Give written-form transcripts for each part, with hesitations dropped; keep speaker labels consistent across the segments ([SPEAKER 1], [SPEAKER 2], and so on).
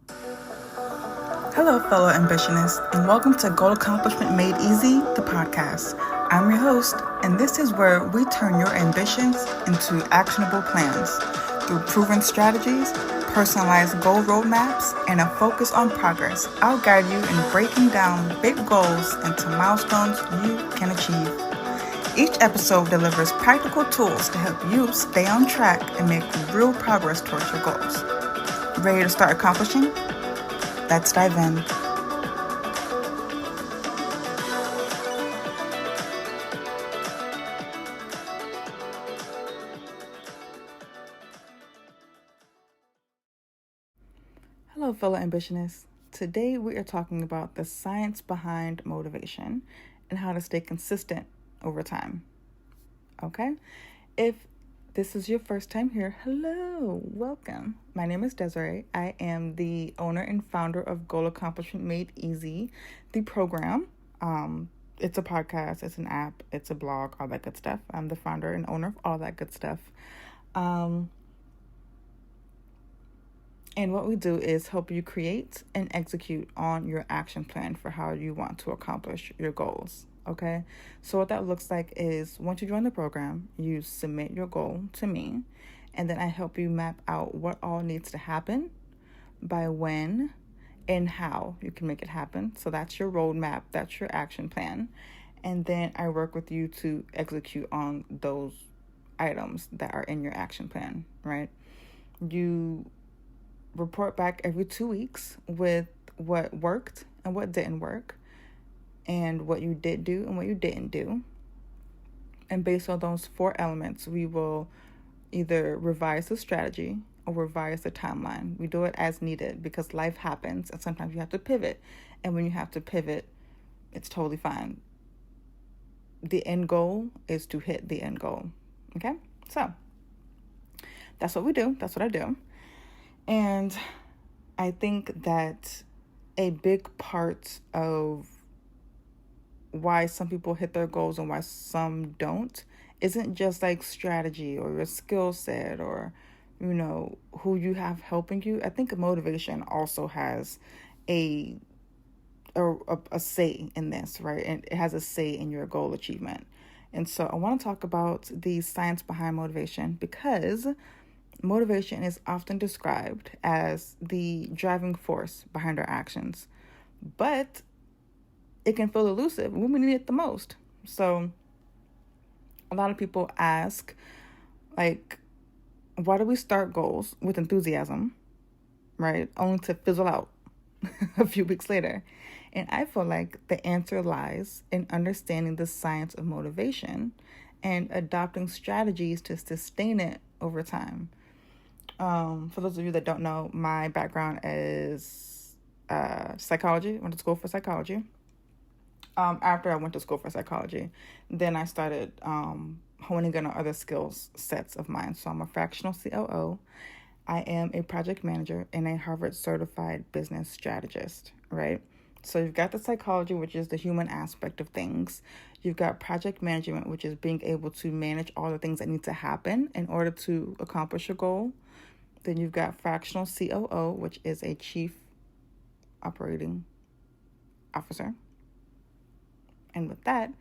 [SPEAKER 1] Hello, fellow ambitionists, and welcome to Goal Accomplishment Made Easy, the podcast. I'm your host, and this is where we turn your ambitions into actionable plans through proven strategies, personalized goal roadmaps, and a focus on progress. I'll guide you in breaking down big goals into milestones you can achieve. Each episode delivers practical tools to help you stay on track and make real progress towards your goals. Ready to start accomplishing? Let's dive in. Hello, fellow ambitionists. Today we are talking about the science behind motivation and how to stay consistent over time. Okay? If this is your first time here, hello, welcome. My name is Desiree. I am the owner and founder of Goal Accomplishment Made Easy, the program. It's a podcast, it's an app, it's a blog, all that good stuff. I'm the founder and owner of all that good stuff. And what we do is help you create and execute on your action plan for how you want to accomplish your goals. Okay, so what that looks like is once you join the program, you submit your goal to me, and then I help you map out what all needs to happen, by when, and how you can make it happen. So that's your roadmap, that's your action plan. And then I work with you to execute on those items that are in your action plan, right? You report back every 2 weeks with what worked and what didn't work, and what you did do and what you didn't do. And based on those 4 elements, we will either revise the strategy or revise the timeline. We do it as needed because life happens and sometimes you have to pivot. And when you have to pivot, it's totally fine. The end goal is to hit the end goal. Okay? So that's what we do. That's what I do. And I think that a big part of why some people hit their goals and why some don't isn't just like strategy or your skill set or, who you have helping you. I think motivation also has a say in this, right? And it has a say in your goal achievement. And so I want to talk about the science behind motivation because motivation is often described as the driving force behind our actions, but it can feel elusive when we need it the most. So a lot of people ask, why do we start goals with enthusiasm, right? Only to fizzle out a few weeks later. And I feel like the answer lies in understanding the science of motivation and adopting strategies to sustain it over time. For those of you that don't know, my background is psychology. I went to school for psychology. After I went to school for psychology, then I started honing in on other skills sets of mine. So I'm a fractional COO. I am a project manager and a Harvard certified business strategist, right? So you've got the psychology, which is the human aspect of things. You've got project management, which is being able to manage all the things that need to happen in order to accomplish your goal. Then you've got fractional COO, which is a chief operating officer. And with that,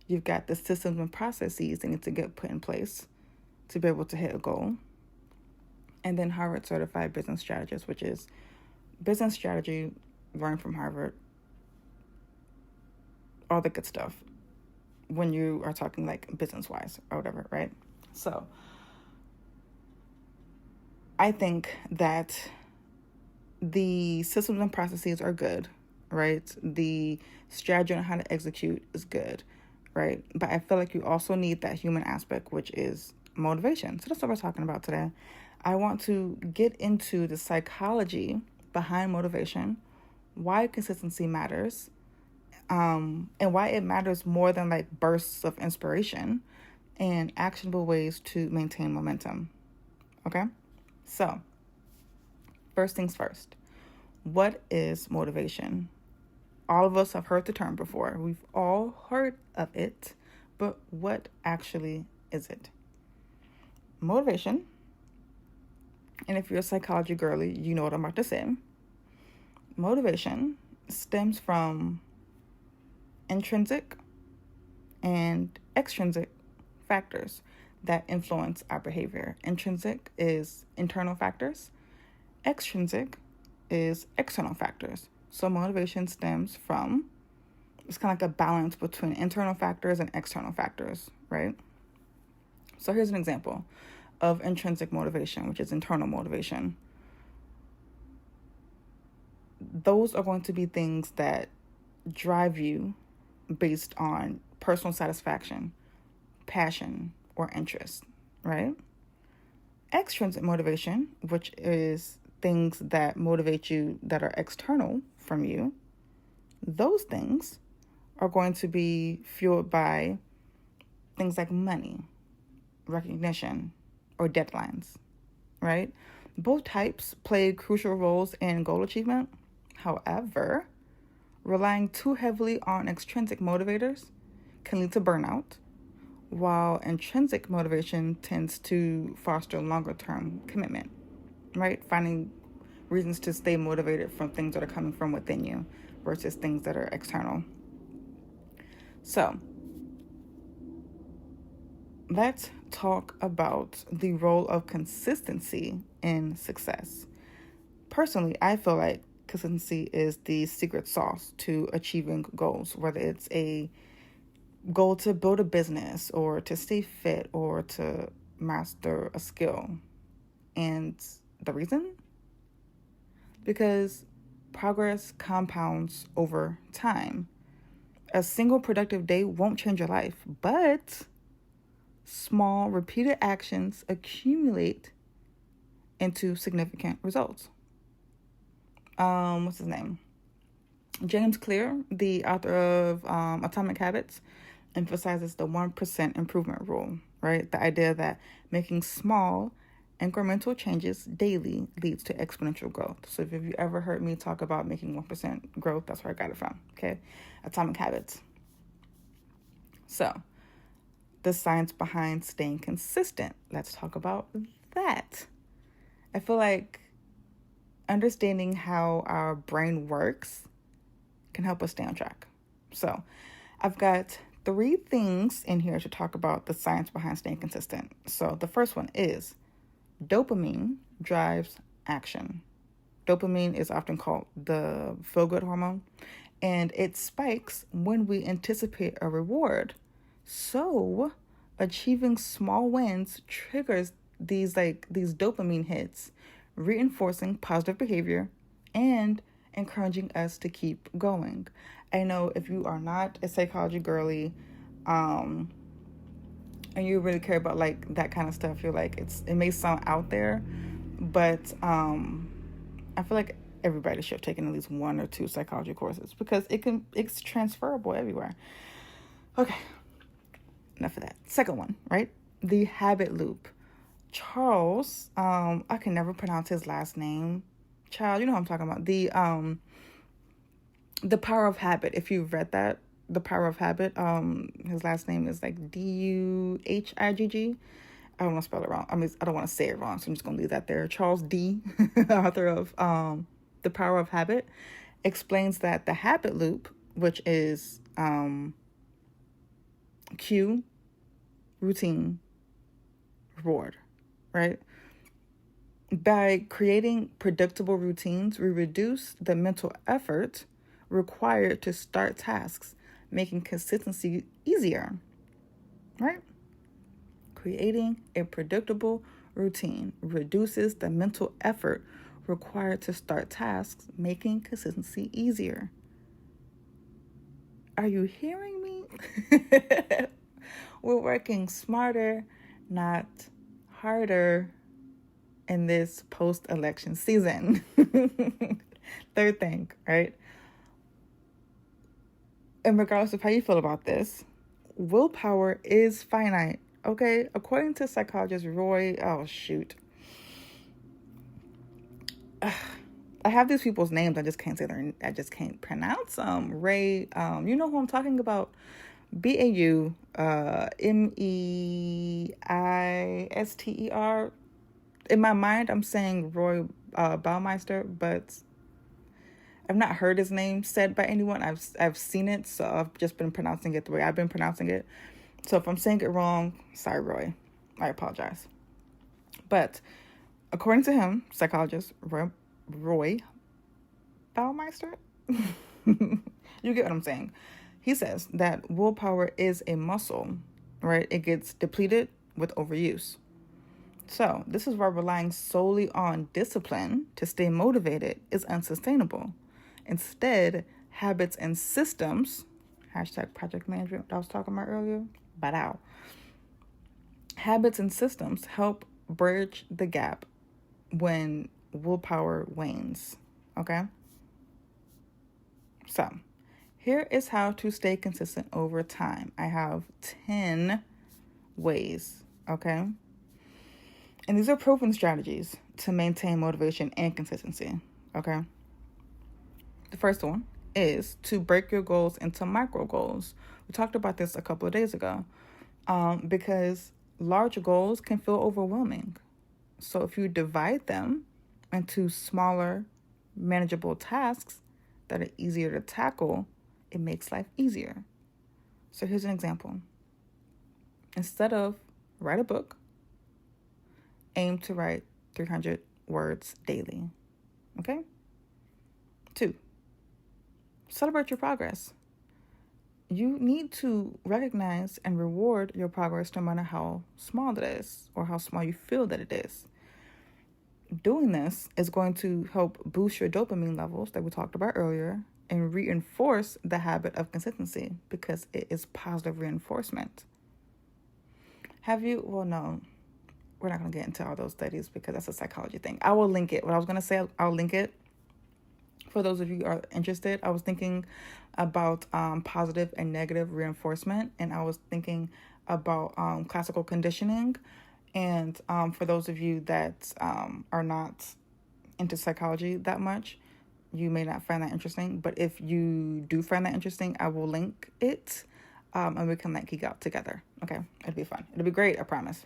[SPEAKER 1] you've got the systems and processes that need to get put in place to be able to hit a goal. And then Harvard Certified Business Strategist, which is business strategy, learned from Harvard, all the good stuff when you are talking like business-wise or whatever, right? So I think that the systems and processes are good, right? The strategy on how to execute is good, right? But I feel like you also need that human aspect, which is motivation. So that's what we're talking about today. I want to get into the psychology behind motivation, why consistency matters, and why it matters more than like bursts of inspiration, and actionable ways to maintain momentum. Okay? So, first things first. What is motivation? All of us have heard the term before. We've all heard of it, but what actually is it? Motivation, and if you're a psychology girly, you know what I'm about to say, motivation stems from intrinsic and extrinsic factors that influence our behavior. Intrinsic is internal factors, extrinsic is external factors. So motivation stems from, it's kind of like a balance between internal factors and external factors, right? So here's an example of intrinsic motivation, which is internal motivation. Those are going to be things that drive you based on personal satisfaction, passion, or interest, right? Extrinsic motivation, which is things that motivate you that are external from you, those things are going to be fueled by things like money, recognition, or deadlines, right? Both types play crucial roles in goal achievement. However, relying too heavily on extrinsic motivators can lead to burnout, while intrinsic motivation tends to foster longer-term commitment, right? Finding reasons to stay motivated from things that are coming from within you versus things that are external. So, let's talk about the role of consistency in success. Personally, I feel like consistency is the secret sauce to achieving goals, whether it's a goal to build a business or to stay fit or to master a skill. And the reason? Because progress compounds over time. A single productive day won't change your life, but small repeated actions accumulate into significant results. What's his name? James Clear, the author of Atomic Habits, emphasizes the 1% improvement rule, right? The idea that making small incremental changes daily leads to exponential growth. So if you ever heard me talk about making 1% growth, that's where I got it from, okay? Atomic Habits. So, the science behind staying consistent. Let's talk about that. I feel like understanding how our brain works can help us stay on track. So, I've got 3 things in here to talk about the science behind staying consistent. So, the first one is dopamine drives action. Dopamine is often called the feel-good hormone, and it spikes when we anticipate a reward. So, achieving small wins triggers these dopamine hits, reinforcing positive behavior and encouraging us to keep going. I know if you are not a psychology girly, and you really care about like that kind of stuff, you're like, it may sound out there, but I feel like everybody should have taken at least 1 or 2 psychology courses because it's transferable everywhere. Okay, enough of that. Second one, right? The habit loop. Charles, I can never pronounce his last name. Child, you know what I'm talking about. The Power of Habit. If you've read that, The Power of Habit, his last name is like Duhigg. I don't want to spell it wrong. I mean, I don't want to say it wrong, so I'm just going to leave that there. Charles D., author of The Power of Habit, explains that the habit loop, which is cue, routine, reward, right? By creating predictable routines, we reduce the mental effort required to start tasks, making consistency easier, right? Creating a predictable routine reduces the mental effort required to start tasks, making consistency easier. Are you hearing me? We're working smarter, not harder in this post-election season. Third thing, right? And regardless of how you feel about this, willpower is finite, okay? According to psychologist Roy, I have these people's names, I just can't pronounce them. Ray, you know who I'm talking about? Baumister. In my mind, I'm saying Roy Baumeister, but I've not heard his name said by anyone. I've seen it, so I've just been pronouncing it the way I've been pronouncing it. So if I'm saying it wrong, sorry, Roy. I apologize. But according to him, psychologist Roy Baumeister, you get what I'm saying. He says that willpower is a muscle, right? It gets depleted with overuse. So this is why relying solely on discipline to stay motivated is unsustainable. Instead, habits and systems, hashtag project management that I was talking about earlier, habits and systems help bridge the gap when willpower wanes, okay? So here is how to stay consistent over time. I have 10 ways, okay? And these are proven strategies to maintain motivation and consistency, okay? The first one is to break your goals into micro goals. We talked about this a couple of days ago, because large goals can feel overwhelming. So if you divide them into smaller, manageable tasks that are easier to tackle, it makes life easier. So here's an example. Instead of write a book, aim to write 300 words daily. Okay? 2, celebrate your progress. You need to recognize and reward your progress no matter how small it is or how small you feel that it is. Doing this is going to help boost your dopamine levels that we talked about earlier and reinforce the habit of consistency because it is positive reinforcement. No, we're not going to get into all those studies because that's a psychology thing. I will link it. What I was going to say, I'll link it. For those of you who are interested, I was thinking about positive and negative reinforcement, and I was thinking about classical conditioning. And for those of you that are not into psychology that much, you may not find that interesting. But if you do find that interesting, I will link it, and we can geek out together. Okay, it'll be fun. It'll be great, I promise.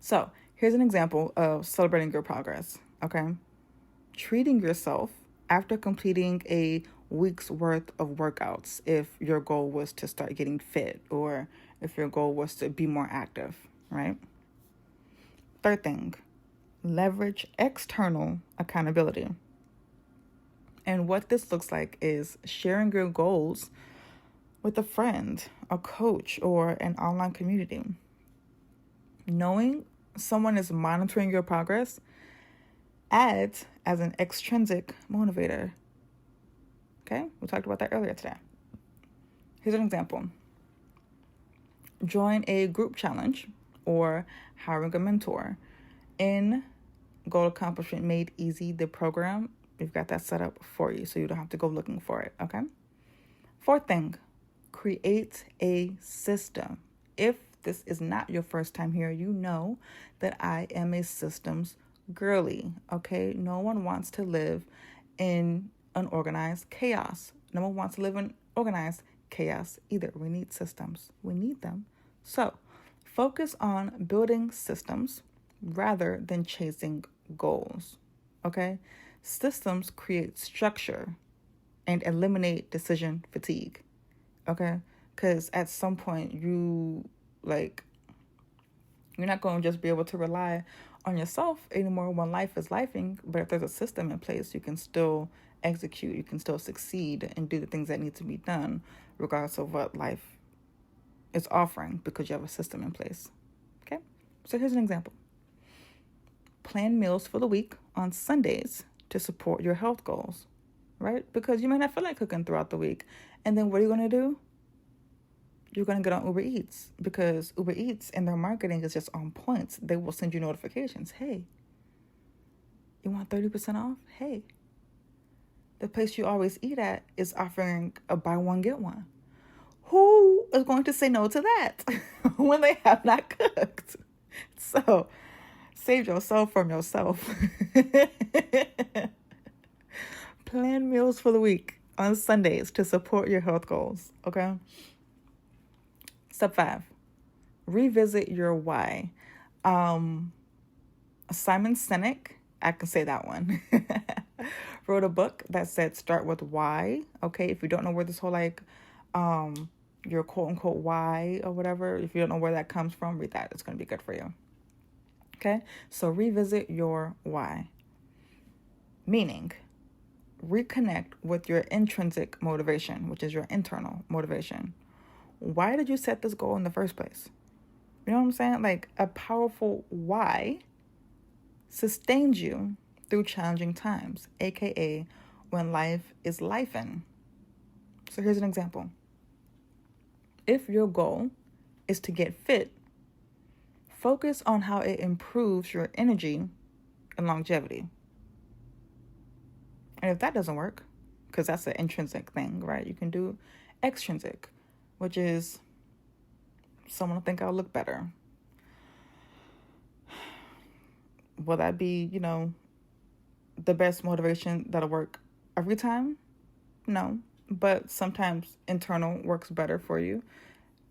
[SPEAKER 1] So here's an example of celebrating your progress. Okay, treating yourself after completing a week's worth of workouts if your goal was to start getting fit or if your goal was to be more active, right? Third thing, leverage external accountability. And what this looks like is sharing your goals with a friend, a coach, or an online community. Knowing someone is monitoring your progress adds as an extrinsic motivator. Okay, we talked about that earlier today. Here's an example. Join a group challenge or hiring a mentor. In Goal Accomplishment Made Easy, the program, we've got that set up for you so you don't have to go looking for it, okay? Fourth thing, create a system. If this is not your first time here, you know that I am a systems girly, okay? No one wants to live in unorganized chaos. No one wants to live in organized chaos either. We need systems. We need them. So focus on building systems rather than chasing goals, okay? Systems create structure and eliminate decision fatigue, okay? Because at some point you're not going to just be able to rely on yourself anymore when life is lifing. But if there's a system in place, you can still execute, you can still succeed and do the things that need to be done regardless of what life is offering because you have a system in place. Okay, so here's an example. Plan meals for the week on Sundays to support your health goals, right? Because you may not feel like cooking throughout the week. And then what are you going to do? You're going to get on Uber Eats because Uber Eats and their marketing is just on point. They will send you notifications. Hey, you want 30% off? Hey, the place you always eat at is offering a buy one, get one. Who is going to say no to that when they have not cooked? So save yourself from yourself. Plan meals for the week on Sundays to support your health goals, okay? Step 5, revisit your why. Simon Sinek, I can say that one. wrote a book that said start with why. Okay, if you don't know where this whole like your quote unquote why or whatever, if you don't know where that comes from, read that. It's going to be good for you. Okay, so revisit your why. Meaning, reconnect with your intrinsic motivation, which is your internal motivation. Why did you set this goal in the first place? You know what I'm saying? Like, a powerful why sustains you through challenging times, aka when life is lifing. So here's an example. If your goal is to get fit, focus on how it improves your energy and longevity. And if that doesn't work, because that's an intrinsic thing, right? You can do extrinsic, which is someone will think I'll look better. Will that be, the best motivation that'll work every time? No. But sometimes internal works better for you,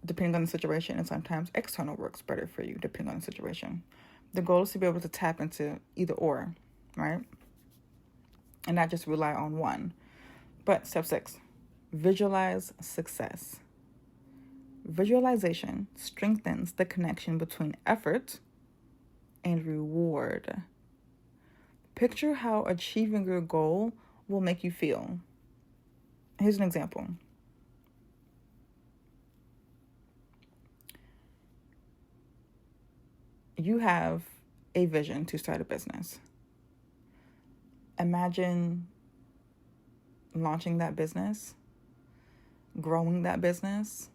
[SPEAKER 1] depending on the situation, and sometimes external works better for you, depending on the situation. The goal is to be able to tap into either or, right? And not just rely on one. But step 6, visualize success. Visualization strengthens the connection between effort and reward. Picture how achieving your goal will make you feel. Here's an example. You have a vision to start a business. Imagine launching that business, growing that business,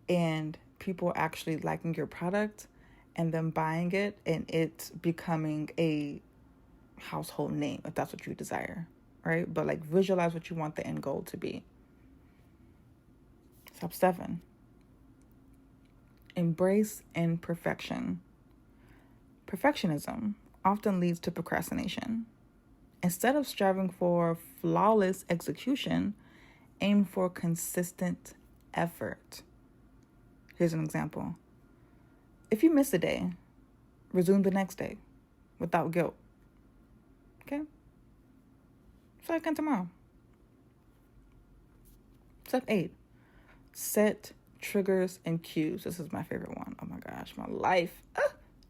[SPEAKER 1] and people actually liking your product and them buying it and it becoming a household name, if that's what you desire, right? But like, visualize what you want the end goal to be. Step 7, embrace imperfection. Perfectionism often leads to procrastination. Instead of striving for flawless execution, aim for consistent effort. Here's an example. If you miss a day, resume the next day without guilt. Okay? Try again tomorrow. Step 8, set triggers and cues. This is my favorite one. Oh my gosh, my life.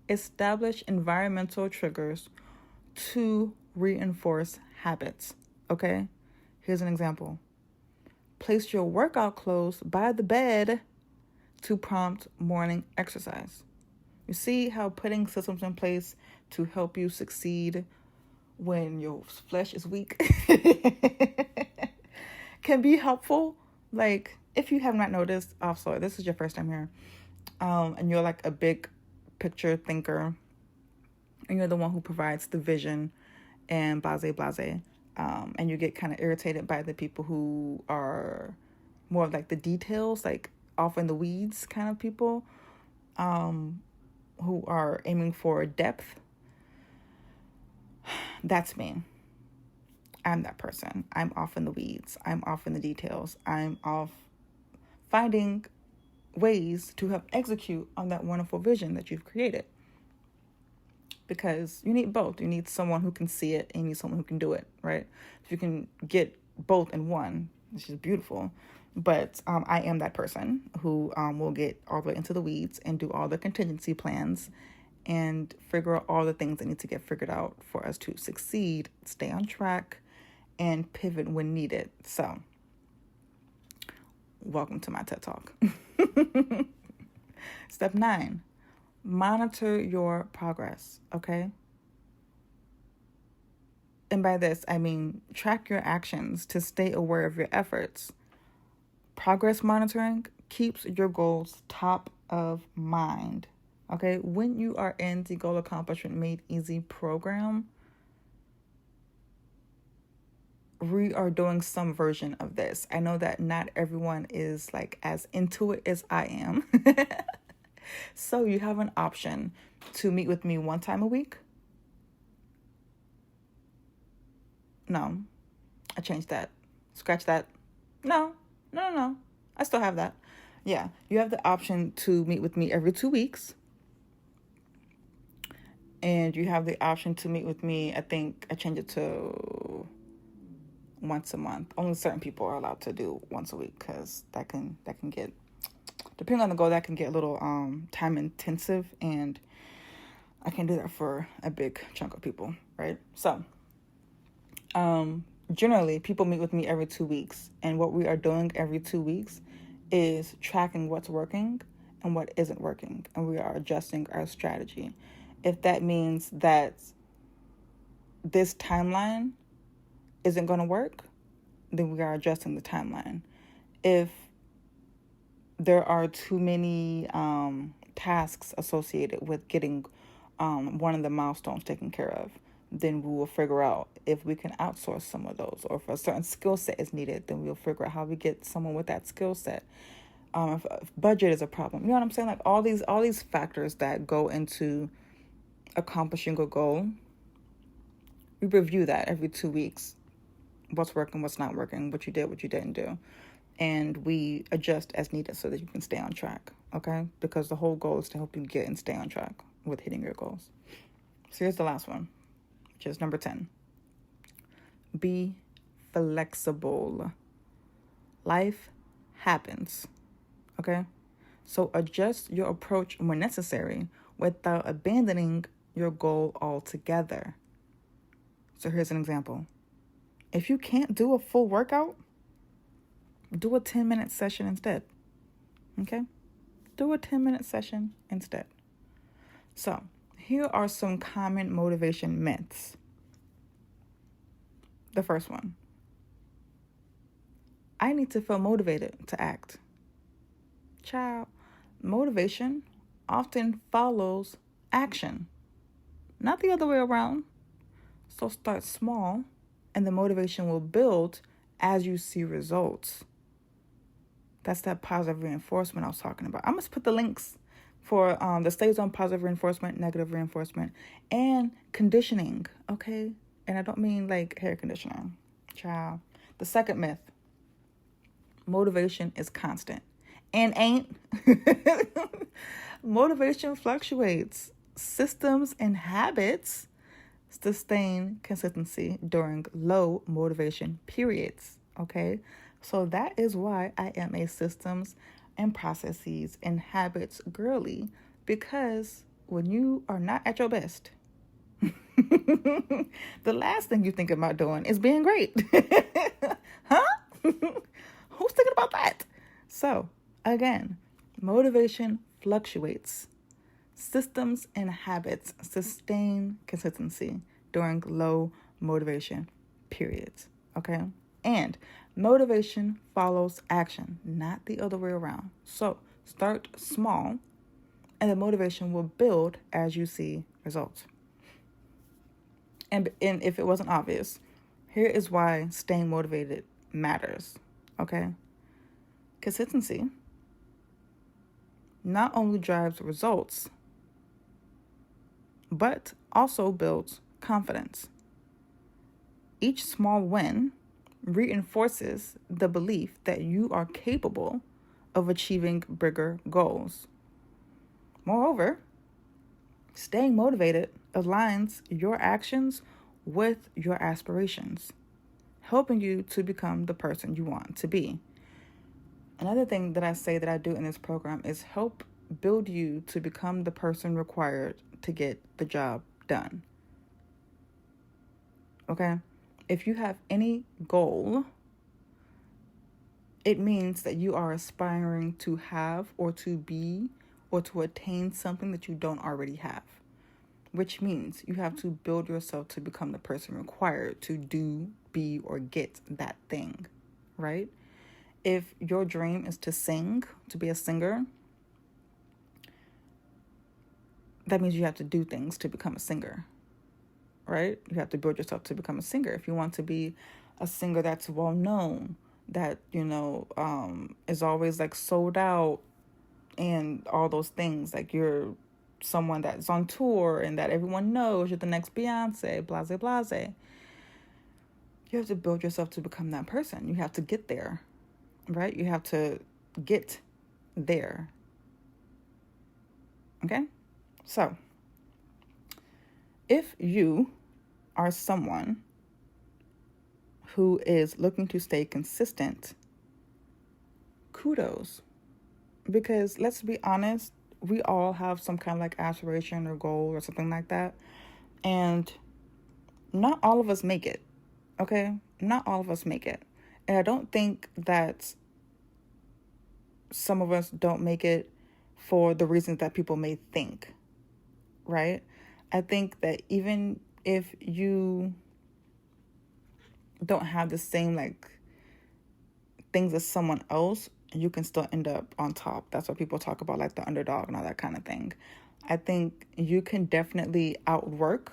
[SPEAKER 1] Establish environmental triggers to reinforce habits. Okay? Here's an example. Place your workout clothes by the bed to prompt morning exercise. You see how putting systems in place to help you succeed when your flesh is weak can be helpful. Like, if you have not noticed, also, this is your first time here, and you're like a big picture thinker, and you're the one who provides the vision and blase, and you get kind of irritated by the people who are more of like the details, like off in the weeds kind of people, who are aiming for depth. That's me. I'm that person. I'm off in the weeds. I'm off in the details. I'm off finding ways to help execute on that wonderful vision that you've created. Because you need both. You need someone who can see it and you need someone who can do it, right? If you can get both in one, which is beautiful. But I am that person who will get all the way into the weeds and do all the contingency plans and figure out all the things that need to get figured out for us to succeed, stay on track, and pivot when needed. So, welcome to my TED Talk. Step 9, monitor your progress, okay? And by this, I mean track your actions to stay aware of your efforts. Progress monitoring keeps your goals top of mind, okay? When you are in the Goal Accomplishment Made Easy program, we are doing some version of this. I know that not everyone is like as into it as I am. So you have an option to meet with me one time a week. No, I changed that. Scratch that. No. I still have that. Yeah, you have the option to meet with me every 2 weeks. And you have the option to meet with me, I think I changed it to once a month. Only certain people are allowed to do once a week, because that can get, depending on the goal, that can get a little time intensive, and I can't do that for a big chunk of people, right? So generally people meet with me every 2 weeks, and what we are doing every 2 weeks is tracking what's working and what isn't working, and we are adjusting our strategy. If that means that this timeline isn't going to work, then we are adjusting the timeline. If there are too many tasks associated with getting one of the milestones taken care of, then we will figure out if we can outsource some of those, or if a certain skill set is needed, then we'll figure out how we get someone with that skill set. If budget is a problem, you know what I'm saying? Like all these factors that go into accomplishing a goal, we review that every 2 weeks. What's working, what's not working, what you did, what you didn't do. And we adjust as needed so that you can stay on track, okay? Because the whole goal is to help you get and stay on track with hitting your goals. So here's the last one, which is number 10. Be flexible. Life happens, okay? So adjust your approach when necessary without abandoning your goal altogether. So here's an example. If you can't do a full workout, do a 10-minute session instead, okay? Do a 10-minute session instead. So here are some common motivation myths. The first one: I need to feel motivated to act. Child, motivation often follows action, not the other way around. So start small, and the motivation will build as you see results. That's that positive reinforcement I was talking about. I'm going to put the links for the stages on positive reinforcement, negative reinforcement, and conditioning, okay? And I don't mean like hair conditioning, child. The second myth: motivation is constant. And ain't. Motivation fluctuates. Systems and habits sustain consistency during low motivation periods, okay? So that is why I am a systems and processes and habits girly, because when you are not at your best, the last thing you think about doing is being great. Huh? Who's thinking about that? So again, motivation fluctuates. Systems and habits sustain consistency during low motivation periods, okay? And motivation follows action, not the other way around. So start small, and the motivation will build as you see results. And if it wasn't obvious, here is why staying motivated matters, okay? Consistency not only drives results, but also builds confidence. Each small win reinforces the belief that you are capable of achieving bigger goals. Moreover, staying motivated aligns your actions with your aspirations, helping you to become the person you want to be. Another thing that I say that I do in this program is help build you to become the person required to get the job done. Okay? If you have any goal, it means that you are aspiring to have or to be or to attain something that you don't already have, which means you have to build yourself to become the person required to do, be, or get that thing, right? If your dream is to sing, to be a singer, that means you have to do things to become a singer, right? You have to build yourself to become a singer. If you want to be a singer that's well known, that, is always like sold out and all those things, like you're someone that's on tour and that everyone knows you're the next Beyonce, blase, blase. You have to build yourself to become that person. You have to get there, right? You have to get there. Okay? So, if you are someone who is looking to stay consistent, kudos. Because let's be honest, we all have some kind of like aspiration or goal or something like that. And not all of us make it. Okay? Not all of us make it. And I don't think that some of us don't make it for the reasons that people may think. Right? I think that even if you don't have the same like things as someone else, you can still end up on top. That's what people talk about, like the underdog and all that kind of thing. I think you can definitely outwork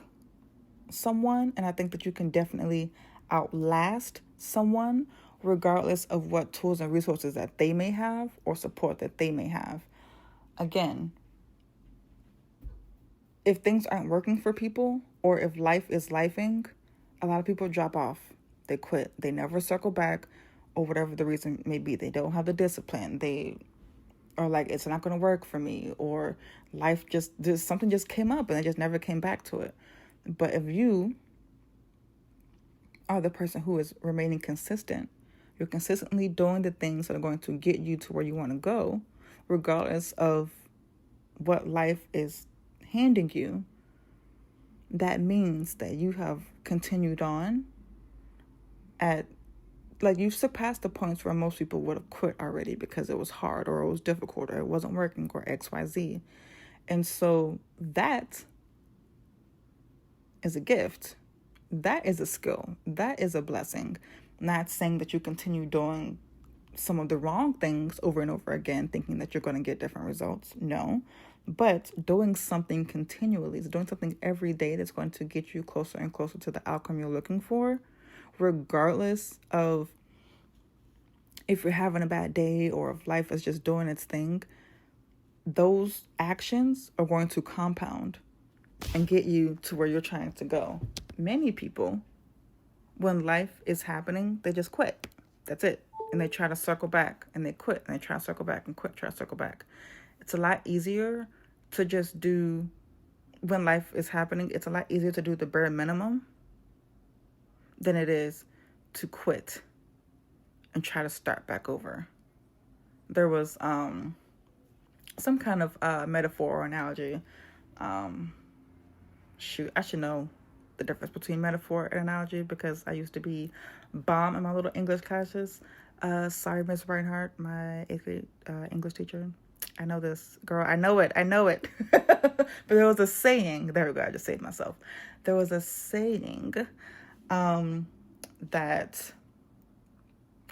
[SPEAKER 1] someone, and I think that you can definitely outlast someone regardless of what tools and resources that they may have or support that they may have. Again, if things aren't working for people, or if life is lifing, a lot of people drop off. They quit. They never circle back, or whatever the reason may be. They don't have the discipline. They are like, it's not going to work for me, or life something just came up and they just never came back to it. But if you are the person who is remaining consistent, you're consistently doing the things that are going to get you to where you want to go, regardless of what life is handing you, that means that you have continued on at, like, you've surpassed the points where most people would have quit already because it was hard or it was difficult or it wasn't working or XYZ. And so that is a gift. That is a skill. That is a blessing. Not saying that you continue doing some of the wrong things over and over again, thinking that you're going to get different results. No. But doing something continually, doing something every day that's going to get you closer and closer to the outcome you're looking for, regardless of if you're having a bad day or if life is just doing its thing, those actions are going to compound and get you to where you're trying to go. Many people, when life is happening, they just quit. That's it. And they try to circle back and they quit. And they try to circle back and quit, try to circle back. It's a lot easier to just do, when life is happening, it's a lot easier to do the bare minimum than it is to quit and try to start back over. There was some kind of metaphor or analogy. I should know the difference between metaphor and analogy because I used to be bomb in my little English classes. Sorry, Miss Reinhardt, my 8th grade English teacher. I know this, girl. I know it. But there was a saying. There we go. I just saved myself. There was a saying that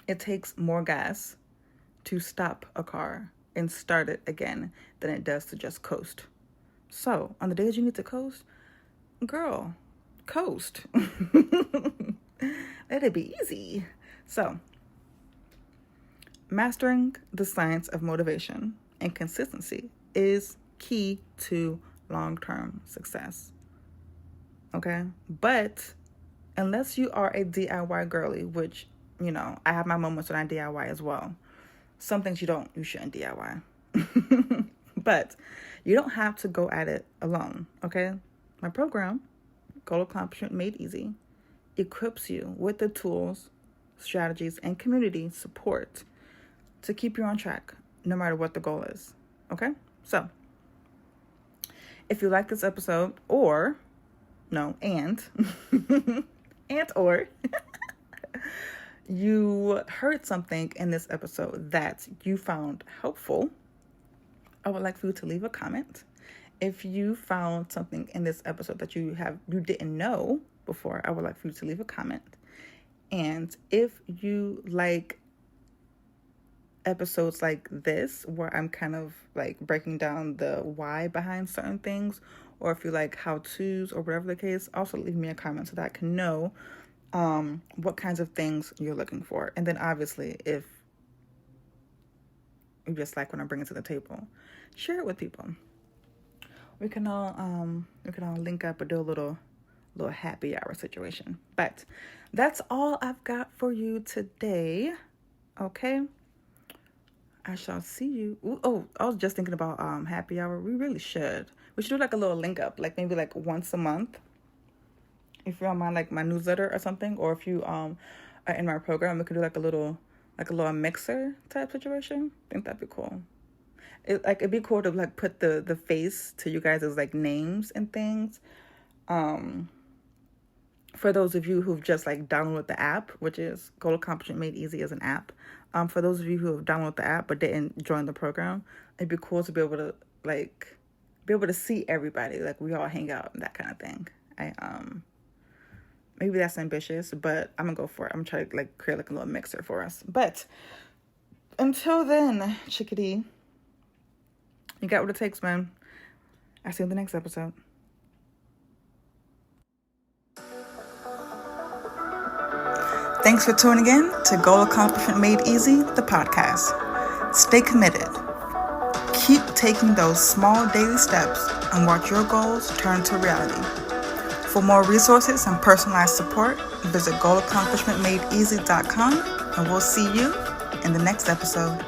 [SPEAKER 1] it takes more gas to stop a car and start it again than it does to just coast. So, on the days you need to coast, girl, coast. Let it be easy. So, mastering the science of motivation and consistency is key to long-term success. Okay? But unless you are a DIY girly, which, I have my moments when I DIY as well. Some things you shouldn't DIY. But you don't have to go at it alone, okay? My program, Goal Accomplishment Made Easy, equips you with the tools, strategies, and community support to keep you on track, no matter what the goal is, okay? So, if you like this episode, or you heard something in this episode that you found helpful, I would like for you to leave a comment. If you found something in this episode that you didn't know before, I would like for you to leave a comment. And if you like episodes like this, where I'm kind of like breaking down the why behind certain things, or if you like how-tos or whatever the case, also leave me a comment so that I can know what kinds of things you're looking for. And then obviously, if you just like what I'm bringing to the table, share it with people. We can all link up and do a little happy hour situation. But that's all I've got for you today. Okay. I shall see you. Oh, I was just thinking about happy hour. We really should. We should do like a little link up, like maybe like once a month. If you're on my newsletter or something, or if you in my program, we could do like a little mixer type situation. I think that'd be cool. It'd be cool to like put the face to you guys as like names and things. For those of you who've just like downloaded the app, which is Goal Accomplishment Made Easy as an app. For those of you who have downloaded the app but didn't join the program, it'd be cool to be able to see everybody, like we all hang out and that kind of thing. Maybe that's ambitious, but I'm gonna go for it. I'm gonna try to like create like a little mixer for us. But until then, chickadee, you got what it takes, man. I'll see you in the next episode. Thanks for tuning in to Goal Accomplishment Made Easy, the podcast. Stay committed. Keep taking those small daily steps and watch your goals turn to reality. For more resources and personalized support, visit goalaccomplishmentmadeeasy.com, and we'll see you in the next episode.